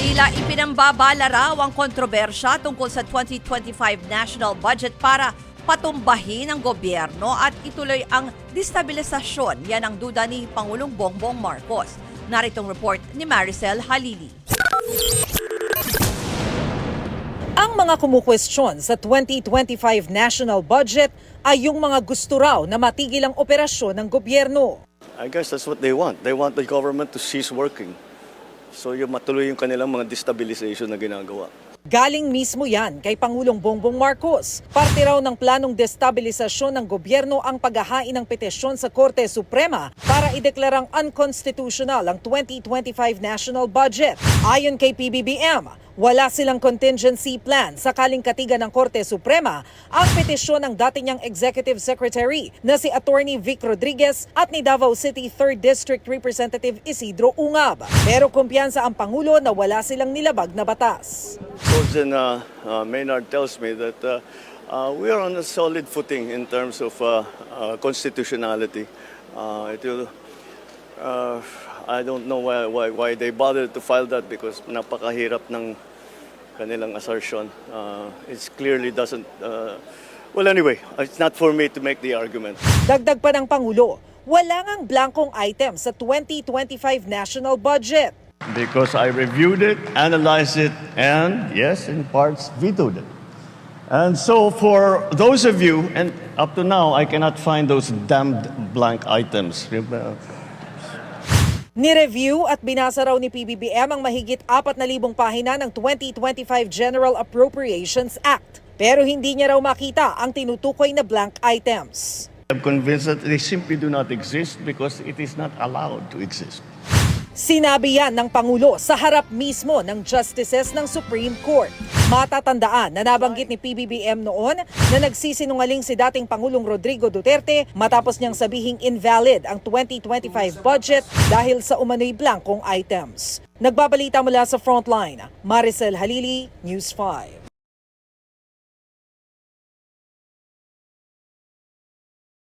Tila ipinambabala raw ang kontrobersya tungkol sa 2025 national budget para patumbahin ang gobyerno at ituloy ang destabilisasyon. Yan ang duda ni Pangulong Bongbong Marcos. Naritong report ni Maricel Halili. Ang mga kumukwestiyon sa 2025 national budget ay yung mga gusto raw na matigil ang operasyon ng gobyerno. I guess that's what they want. They want the government to cease working. So yung matuloy yung kanilang mga destabilization na ginagawa. Galing mismo yan kay Pangulong Bongbong Marcos. Parte raw ng planong destabilisasyon ng gobyerno ang paghahain ng petisyon sa Korte Suprema para ideklarang unconstitutional ang 2025 national budget. Ayon kay PBBM, wala silang contingency plan sakaling katigan ng Korte Suprema ang petisyon ng dati niyang Executive Secretary na si Attorney Vic Rodriguez at ni Davao City 3rd District Representative Isidro Ungab. Pero kumpiyansa ang Pangulo na wala silang nilabag na batas. Sergeant Maynard tells me that we are on a solid footing in terms of constitutionality. I don't know why they bothered to file that because napakahirap ng kanilang assertion. It clearly doesn't... well, anyway, it's not for me to make the argument. Dagdag pa ng Pangulo, wala ngang blankong item sa 2025 national budget. Because I reviewed it, analyzed it, and yes, in parts, vetoed it. And so for those of you, and up to now, I cannot find those damned blank items. Ni-review at binasa raw ni PBBM ang mahigit 4,000 pahina ng 2025 General Appropriations Act. Pero hindi niya raw makita ang tinutukoy na blank items. I'm convinced that they simply do not exist because it is not allowed to exist. Sinabi yan ng Pangulo sa harap mismo ng Justices ng Supreme Court. Matatandaan na nabanggit ni PBBM noon na nagsisinungaling si dating Pangulong Rodrigo Duterte matapos niyang sabihing invalid ang 2025 budget dahil sa umano'y blankong items. Nagbabalita mula sa Frontline, Maricel Halili, News 5.